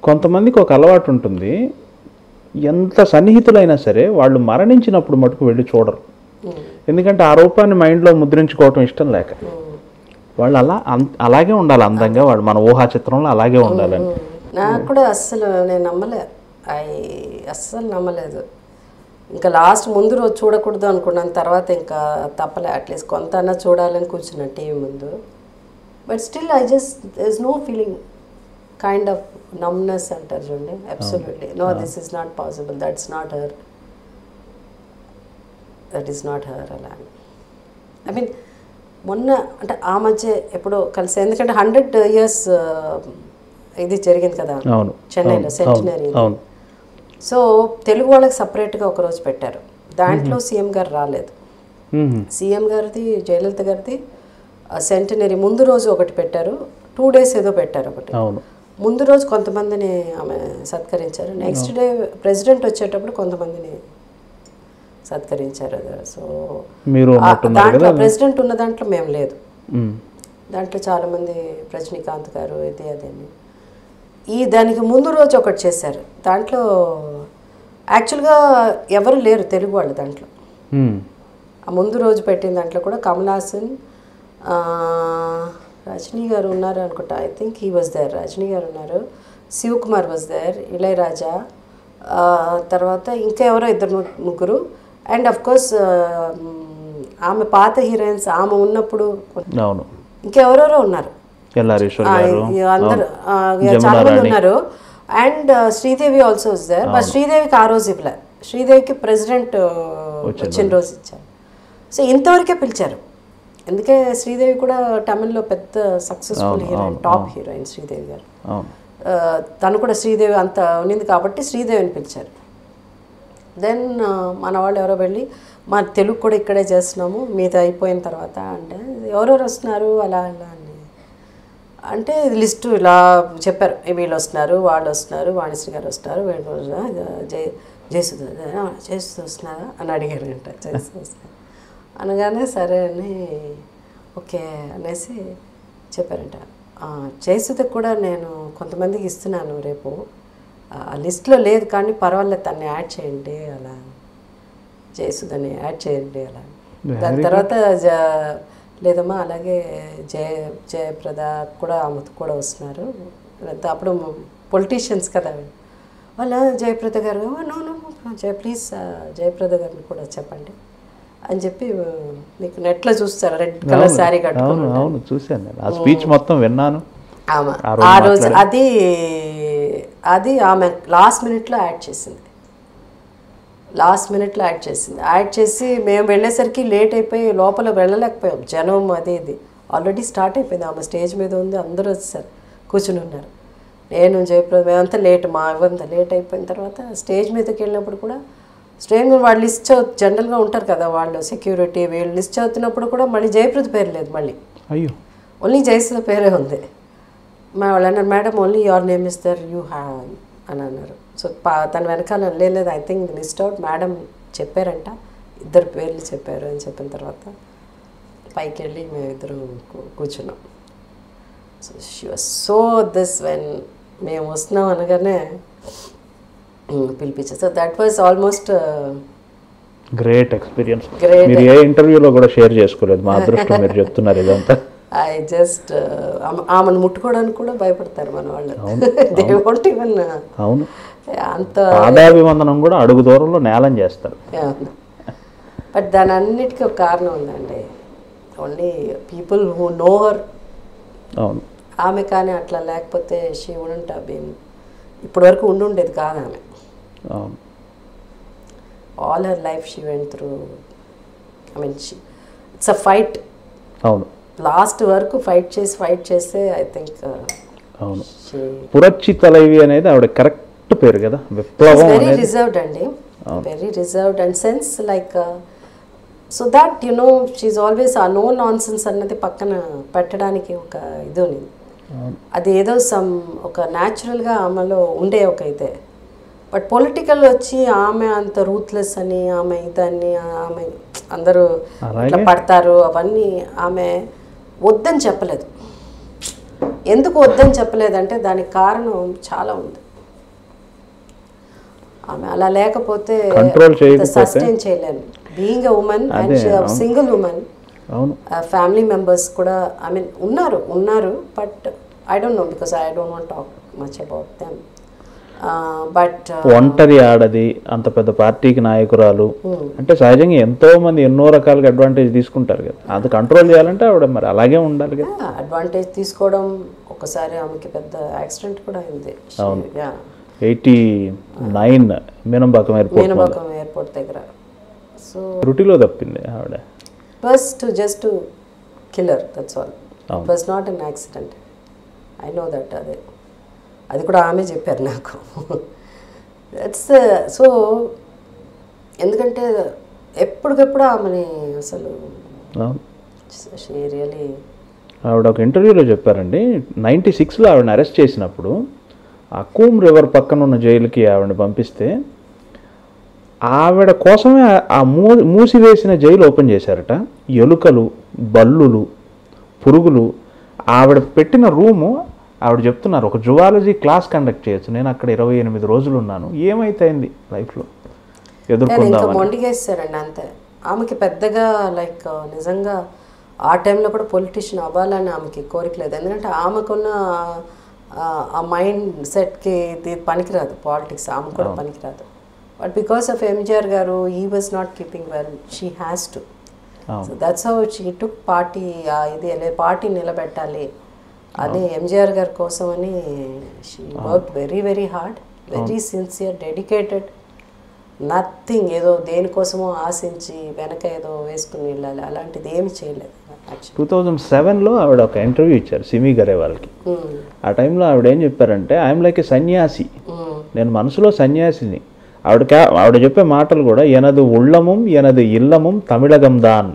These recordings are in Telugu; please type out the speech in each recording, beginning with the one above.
కొంతమందికి ఒక అలవాటు ఉంటుంది, ఎంత సన్నిహితులైనా సరే వాళ్ళు మరణించినప్పుడు మటుకు వెళ్ళి చూడరు. ఎందుకంటే ఆ రూపాన్ని మైండ్లో ముద్రించుకోవటం ఇష్టం లేక. వాళ్ళు అలాగే ఉండాలి అందంగా, వాళ్ళు మన ఊహా చిత్రంలో అలాగే ఉండాలని. నాకు కూడా అస్సలు నేను అస్సలు నమ్మలేదు. ఇంకా లాస్ట్ ముందు రోజు చూడకూడదు అనుకున్నాను, తర్వాత ఇంకా తప్పలే, అట్లీస్ట్ కొంత అన్నా చూడాలని కూర్చున్నాను టీవీ ముందు. But still there is no feeling, kind of numbness అంటారు చూడండి. Absolutely no, this is not possible, that's not her, that is not her అలా. ఐ మీన్ మొన్న అంటే ఆ మధ్య ఎప్పుడో కలిసి, ఎందుకంటే 100 years ఇది జరిగింది కదా చెన్నైలో, సెంటినరీ. సో తెలుగు వాళ్ళకి సపరేట్గా ఒకరోజు పెట్టారు, దాంట్లో సీఎం గారు రాలేదు. సీఎం గారిది, జయలలిత గారిది సెంటినరీ ముందు రోజు ఒకటి పెట్టారు, 2 days ఏదో పెట్టారు ఒకటి. ముందు రోజు కొంతమందిని ఆమె సత్కరించారు, నెక్స్ట్ డే ప్రెసిడెంట్ వచ్చేటప్పుడు కొంతమందిని సత్కరించారు. సో దాంట్లో ప్రెసిడెంట్ ఉన్న దాంట్లో మేము లేదు, దాంట్లో చాలామంది రజనీకాంత్ గారు ఇది అదేని. దానికి ముందు రోజు ఒకటి చేశారు, దాంట్లో యాక్చువల్గా ఎవరు లేరు తెలుగు వాళ్ళు దాంట్లో. ఆ ముందు రోజు పెట్టిన దాంట్లో కూడా కమల్ హాసన్, రజనీ గారు ఉన్నారు అనుకుంటా, I think he was there, Rajini garu ఉన్నారు, శివకుమార్ వాజ్ దేర్, ఇళయరాజా, తర్వాత ఇంకా ఎవరో 2-3. అండ్ అఫ్ కోర్స్ ఆమె పాత హీరోయిన్స్ ఆమె ఉన్నప్పుడు ఇంకెవరెవరో ఉన్నారు, అందరు చాలా మంది ఉన్నారు. And Sridevi also was there. But శ్రీదేవికి ఆ రోజు ఇవ్వలే, శ్రీదేవికి ప్రెసిడెంట్ వచ్చిన రోజు ఇచ్చారు. సో ఇంతవరకే పిలిచారు, అందుకే శ్రీదేవి కూడా తమిళ్లో పెద్ద successful heroine, top heroine Sridevi గారు. తను కూడా శ్రీదేవి అంత ఉన్నింది కాబట్టి శ్రీదేవిని పిలిచారు. దెన్ మన వాళ్ళు ఎవరో వెళ్ళి, మా తెలుగు కూడా ఇక్కడే చేస్తున్నాము, మీది అయిపోయిన తర్వాత అంటే ఎవరెవరు వస్తున్నారు అలా అలా అని అంటే లిస్టు ఇలా చెప్పారు, వీళ్ళు వస్తున్నారు, వాళ్ళు వస్తున్నారు, వాణిశ్రీ గారు వస్తున్నారు, జయసుధ వస్తున్నారా అని అడిగారంట. జయసుధ వస్తున్నారు అనగానే సరే అని ఓకే అనేసి చెప్పారంట. జయసుధకు కూడా నేను కొంతమందికి ఇస్తున్నాను రేపు, ఆ లిస్ట్లో లేదు కానీ పర్వాలేదు తన్ని యాడ్ చేయండి అలా, జయసుధని యాడ్ చేయండి అలా. దాని తర్వాత లేదమ్మా అలాగే జయప్రద కూడా ఆమెకు కూడా వస్తున్నారు, అప్పుడు పొలిటీషియన్స్ కదా వాళ్ళ, జయప్రద గారు ప్లీజ్ జయప్రద గారిని కూడా చెప్పండి అని చెప్పి, మీకు నెట్లో చూస్తారు రెడ్ కలర్ శారీ కట్టుకుని చూసాను, ఆ స్పీచ్ మొత్తం విన్నాను. ఆ రోజు అది ఆమె లాస్ట్ మినిట్లో యాడ్ చేసింది, యాడ్ చేసి మేము వెళ్ళేసరికి లేట్ అయిపోయి లోపల వెళ్ళలేకపోయాం, జనం అది ఇది ఆల్రెడీ స్టార్ట్ అయిపోయింది, ఆమె స్టేజ్ మీద ఉంది, అందరూ వచ్చేసారు కూర్చుని ఉన్నారు. నేను జయప్రద మేమంతా లేట్, మా ఇవంతా లేట్ అయిపోయిన తర్వాత స్టేజ్ మీదకి వెళ్ళినప్పుడు కూడా స్టేజ్ మీద వాళ్ళు లిస్ట్ జనరల్గా ఉంటారు కదా వాళ్ళు సెక్యూరిటీ, వీళ్ళు లిస్ట్ చదువుతున్నప్పుడు కూడా మళ్ళీ జయప్రద పేరు లేదు, మళ్ళీ ఓన్లీ జయసుధ పేరే ఉంది. వాళ్ళు అన్నారు madam only your name is there you have అని అన్నారు. సో తన వెనకాల లేదు, I think list out madam చెప్పారంట, 2 పేర్లు చెప్పారు అని చెప్పిన తర్వాత పైకి వెళ్ళి మేము 2 కూర్చున్నాం. So she was so this when మేము వస్తున్నాం అనగానే పిలిపించారు. So that was almost great experience. మీరు ఏ ఇంటర్వ్యూలో కూడా షేర్ చేసుకోలేదు, మా అదృష్టం మీరు చెప్తున్నారు ఇదంతా. ఐ జస్ట్ ఆమెను ముట్టుకోవడానికి కూడా భయపడతారు మన వాళ్ళు, దే వోంట్ ఈవెన్. అవును, అంత పాదాభివందనం కూడా అడుగు దూరంలో నేలం చేస్తారు. బట్ దాని అన్నిటికీ ఒక కారణం ఉందండి, only people who know her. అవును, ఆమె కానీ అట్లా లేకపోతే షీ వుడెంట్ హావ్ బీన్, ఇప్పటి వరకు ఉండేది కాదు ఆమె. All her life she went through, I mean it's a fight. అవును, లాస్ట్ వరకు ఫైట్ చేస్తే ఐ థింక్. అవును, పురచ్చితలైవి అనేది ఆవిడ కరెక్ట్ పేరు కదా, విప్లవం. వెరీ రిజర్వ్డ్ అండి, very reserved and sense like so that you know she always uh no nonsense అన్నది పక్కన పెట్టడానికి ఒక ఇది ఉంది. అది ఏదో ఒక న్యాచురల్గా ఆమెలో ఉండే ఒక ఇదే. బట్ పొలిటికల్ వచ్చి ఆమె అంత రూత్లెస్ అని, ఆమె ఇదని, ఆమె అందరూ ఇట్లా పడతారు అవన్నీ ఆమె వద్దని చెప్పలేదు. ఎందుకు వద్దని చెప్పలేదంటే దానికి కారణం చాలా ఉంది. ఆమె అలా లేకపోతే Control చేయకపోతే. సస్టైన్ చేయలేను. Being a women and single women, అవును ఫ్యామిలీ మెంబర్స్ కూడా ఐ మీన్ ఉన్నారు but I don't know because I don't want talk much about them. But ఒంటరి ఆడది, అంత పెద్ద పార్టీకి నాయకురాలు అంటే సహజంగా ఎంతో మంది ఎన్నో రకాలుగా అడ్వాంటేజ్ తీసుకుంటారు కదా, అది కంట్రోల్ చేయాలంటే ఆవిడ మరి అలాగే ఉండాలి కదా. అడ్వాంటేజ్ తీసుకోవడం, ఒకసారి ఆమెకి పెద్ద యాక్సిడెంట్ కూడా అయింది. అవును. 89 మీనంబాకం ఎయిర్పోర్ట్ దగ్గర. సో రుటిలో తప్పింది ఆవిడ. Just to killer, that's all. It was not an accident. I know that. అది కూడా ఆమె చెప్పారు నాకు. దట్స్ సో ఎందుకంటే ఎప్పటికప్పుడు ఆమెని అసలు రియలీ. ఆవిడ ఒక ఇంటర్వ్యూలో చెప్పారండి, 96లో ఆవిడని అరెస్ట్ చేసినప్పుడు అకూమ్ రివర్ పక్కన ఉన్న జైలుకి ఆవిడని పంపిస్తే ఆవిడ కోసమే ఆ మూసివేసిన జైలు ఓపెన్ చేశారట. ఎలుకలు, బల్లులు, పురుగులు, ఆవిడ పెట్టిన రూము ఆవిడ చెప్తున్నారు ఒక జువాలజీ క్లాస్ కండక్ట్ చేయొచ్చు, నేను అక్కడ 28 రోజులు ఉన్నాను, ఏమైతేంది లైఫ్లో ఎదుర్కొందామని. మొండిగేస్తారండి అంతే. ఆమెకి పెద్దగా లైక్ నిజంగా ఆ టైంలో కూడా పొలిటీషియన్ అవ్వాలని ఆమెకి కోరిక లేదు. ఎందుకంటే ఆమెకున్న ఆ మైండ్ సెట్కి ఇది పనికిరాదు, పాలిటిక్స్ ఆమె కూడా పనికిరాదు. బట్ బికాస్ ఆఫ్ ఎంజిఆర్ గారు, he was not keeping well, she has to. So that's how she took party. ఇది పార్టీ నిలబెట్టాలి అని ఎంజిఆర్ గారి కోసం అని she work very very hard, very sincere, dedicated. Nothing ఏదో దేనికోసమో ఆశించి వెనక ఏదో వేసుకుని వెళ్ళాలి అలాంటిది ఏమి చేయలేదు. 2007లో ఆవిడ ఒక ఇంటర్వ్యూ ఇచ్చారు సిమి గరేవాల్కి. ఆ టైంలో ఆవిడ ఏం చెప్పారంటే, ఐఎమ్ లైక్ ఏ సన్యాసి, నేను మనసులో సన్యాసిని. ఆవిడ చెప్పే మాటలు కూడా, ఎనదు ఉళ్ళముం ఎనదు ఇల్లముం తమిళగం దాన్,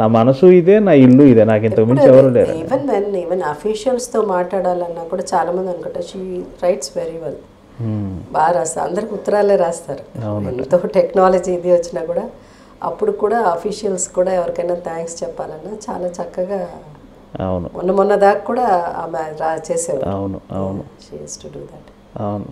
నా మనసు ఇదే, నా ఇల్లు ఇదే, నాకు ఇంతకు మించి ఎవరు లేరు. ఈవెన్ అఫీషియల్స్తో మాట్లాడాలన్నా కూడా చాలా మంది అనుకుంటా షీ రైట్స్ వెరీ వెల్, బాగా రాస్తారు. అందరికి ఉత్తరాలే రాస్తారు. ఎంతో టెక్నాలజీ ఇది వచ్చినా కూడా అప్పుడు కూడా అఫీషియల్స్ కూడా ఎవరికైనా థ్యాంక్స్ చెప్పాలన్నా చాలా చక్కగా. అవును, మొన్న దాకా కూడా ఆమె చేసేవారు. అవును అవును, she used to do that. అవును.